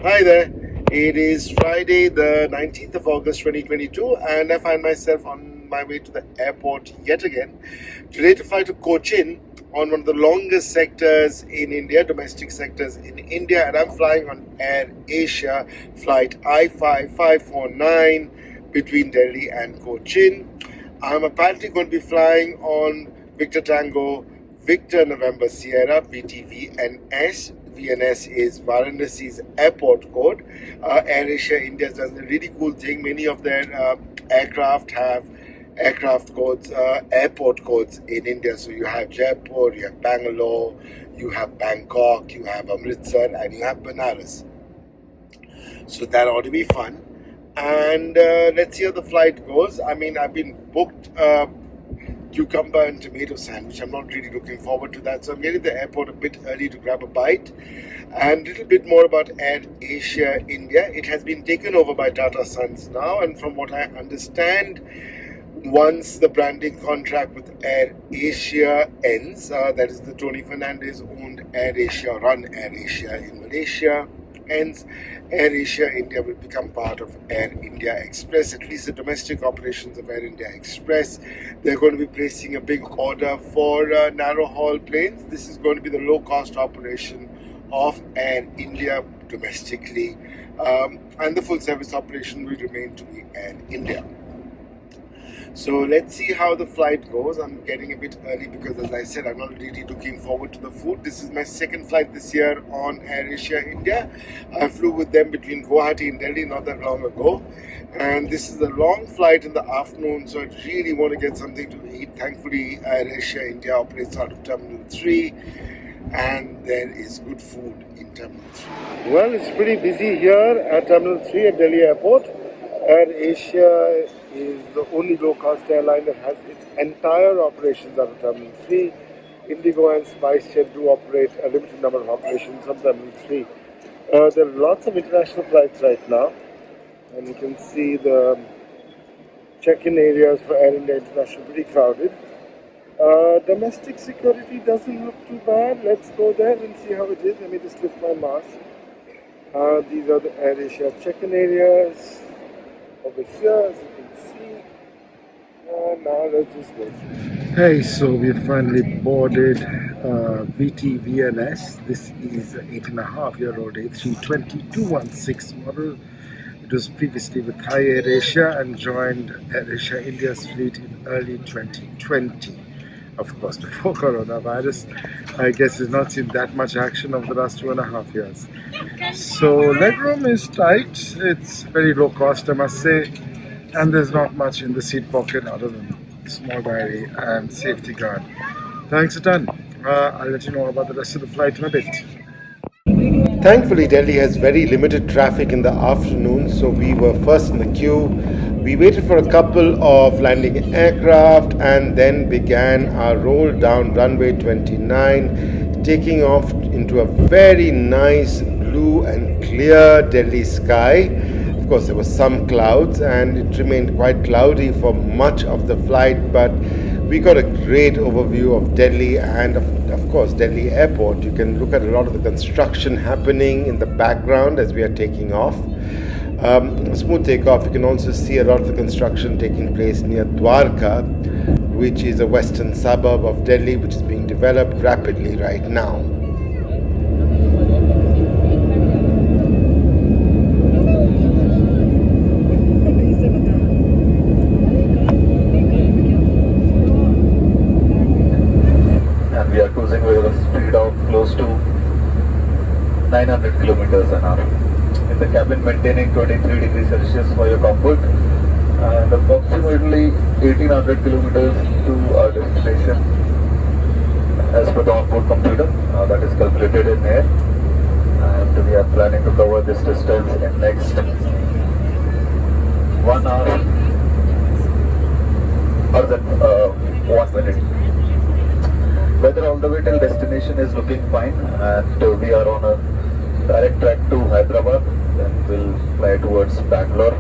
Hi there. It is Friday, the 19th of August 2022, and I find myself on my way to the airport yet again. Today, to fly to Cochin on one of the longest sectors in India, domestic sectors in India, and I'm flying on Air Asia flight I-5549 between Delhi and Cochin. I'm apparently going to be flying on Victor Tango, Victor November Sierra, VTVNS. VNS is Varanasi's airport code. Air Asia India does a really cool thing. Many of their aircraft have aircraft codes, airport codes in India. So you have Jaipur, you have Bangalore, you have Bangkok, you have Amritsar, and you have Banaras. So that ought to be fun. And let's see how the flight goes. I mean, I've been booked cucumber and tomato sandwich. I'm not really looking forward to that, so I'm getting to the airport a bit early to grab a bite. And a little bit more about Air Asia India. It has been taken over by Tata Sons now, and from what I understand, once the branding contract with Air Asia ends, that is the Tony Fernandez owned Air Asia, run Air Asia in Malaysia, ends, Air Asia India will become part of Air India Express, at least the domestic operations of Air India Express. They're going to be placing a big order for narrow haul planes. This is going to be the low cost operation of Air India domestically, and the full service operation will remain to be Air India. So let's see how the flight goes. I'm getting a bit early because, as I said, I'm not really looking forward to the food. This is my second flight this year on Air Asia India. I flew with them between Guwahati and Delhi not that long ago. And this is a long flight in the afternoon, so I really want to get something to eat. Thankfully, Air Asia India operates out of Terminal 3. And there is good food in Terminal 3. Well, it's pretty busy here at Terminal 3 at Delhi Airport. Air Asia is the only low-cost airline that has its entire operations out of Terminal 3. Indigo and SpiceJet do operate a limited number of operations from Terminal 3. There are lots of international flights right now, and you can see the check-in areas for Air India International pretty crowded. Domestic security doesn't look too bad. Let's go there and see how it is. Let me just lift my mask. These are the Air Asia check-in areas over here, as you can see. Now let's just go through. Hey, so we finally boarded VTVNS. This is an 8.5-year-old A320-216 model. It was previously with Thai Air Asia and joined Air Asia India's fleet in early 2020. Of course, before coronavirus. I guess it's not seen that much action over the last 2.5 years. So legroom is tight. It's very low cost, I must say, and there's not much in the seat pocket other than small diary and safety guard. Thanks a ton. I'll let you know about the rest of the flight in a bit. Thankfully, Delhi has very limited traffic in the afternoon, so we were first in the queue. We waited for a couple of landing aircraft and then began our roll down runway 29, taking off into a very nice blue and clear Delhi sky. Of course, there were some clouds and it remained quite cloudy for much of the flight, but we got a great overview of Delhi and of course Delhi Airport. You can look at a lot of the construction happening in the background as we are taking off. Smooth takeoff. You can also see a lot of the construction taking place near Dwarka, which is a western suburb of Delhi, which is being developed rapidly right now. And we are cruising with a speed of close to 900 kilometers an hour. In the cabin, maintaining 23 degrees Celsius for your comfort, and approximately 1800 kilometers to our destination as per the onboard computer that is calculated in air, and we are planning to cover this distance in next 1 hour or 1 minute. Weather all the way till destination is looking fine, and we are on a direct track to Hyderabad. Then we'll fly towards Bangalore,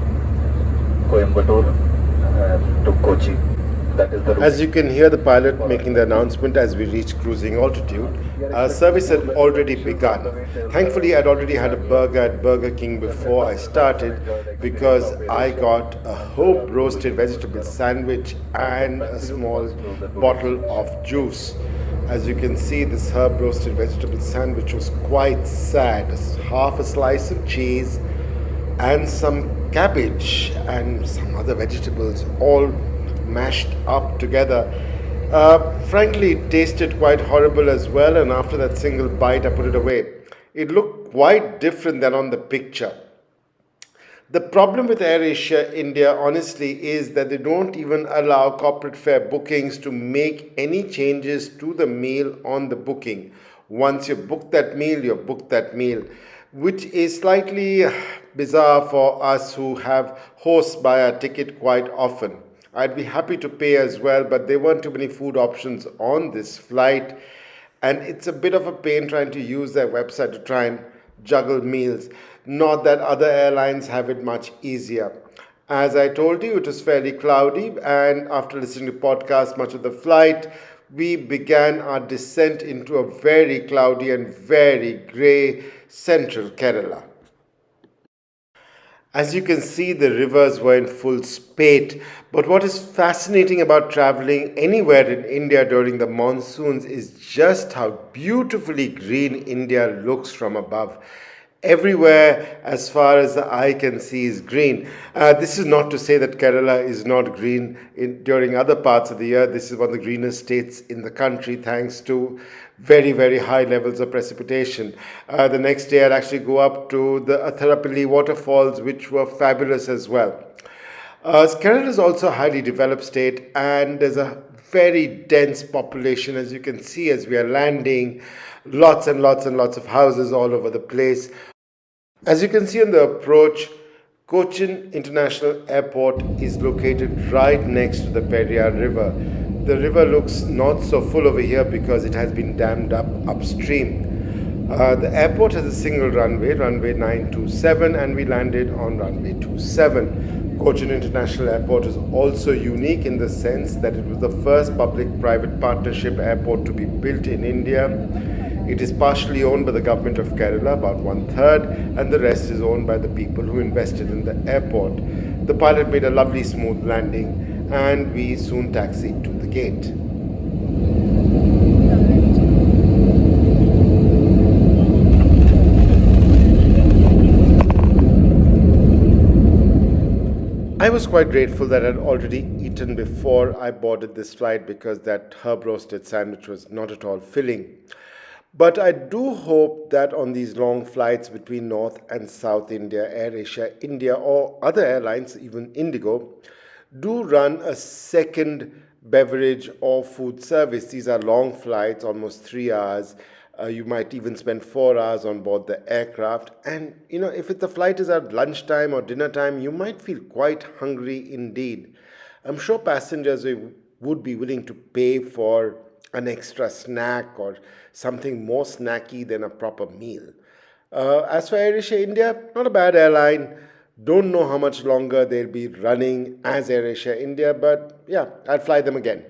Coimbatore, and to Kochi. That is the As you route can hear the pilot for making the announcement as we reach cruising altitude, service had already begun. Thankfully, I'd already had a burger at Burger King before I started because I got a Hope roasted vegetable sandwich and a small bottle of juice. As you can see, this herb roasted vegetable sandwich was quite sad. Half a slice of cheese and some cabbage and some other vegetables all mashed up together. Frankly, it tasted quite horrible as well, and after that single bite, I put it away. It looked quite different than on the picture. The problem with Air Asia India, honestly, is that they don't even allow corporate fare bookings to make any changes to the meal on the booking. Once you book that meal, you've booked that meal, which is slightly bizarre for us who have hosts buy our ticket quite often. I'd be happy to pay as well, but there weren't too many food options on this flight, and it's a bit of a pain trying to use their website to try and juggle meals. Not that other airlines have it much easier. As I told you, it was fairly cloudy, and after listening to podcasts much of the flight, we began our descent into a very cloudy and very grey central Kerala. As you can see, the rivers were in full spate. But what is fascinating about traveling anywhere in India during the monsoons is just how beautifully green India looks from above. Everywhere, as far as the eye can see, is green. This is not to say that Kerala is not green during other parts of the year. This is one of the greenest states in the country, thanks to very, very high levels of precipitation. The next day, I'd actually go up to the Atharapalli waterfalls, which were fabulous as well. Kerala is also a highly developed state, and there's a very dense population, as you can see as we are landing. Lots and lots and lots of houses all over the place. As you can see on the approach, Cochin International Airport is located right next to the Periyar River. The river looks not so full over here because it has been dammed up upstream. The airport has a single runway, runway 927, and we landed on runway 27. Cochin International Airport is also unique in the sense that it was the first public-private partnership airport to be built in India. It is partially owned by the government of Kerala, about 1/3, and the rest is owned by the people who invested in the airport. The pilot made a lovely smooth landing, and we soon taxied to the gate. I was quite grateful that I'd already eaten before I boarded this flight because that herb roasted sandwich was not at all filling. But I do hope that on these long flights between North and South India, Air Asia India, or other airlines, even Indigo, do run a second beverage or food service. These are long flights, almost 3 hours. You might even spend 4 hours on board the aircraft. And, if the flight is at lunchtime or dinner time, you might feel quite hungry indeed. I'm sure passengers would be willing to pay for an extra snack or something more snacky than a proper meal. As for Air Asia India, not a bad airline. Don't know how much longer they'll be running as Air Asia India, but yeah, I'll fly them again.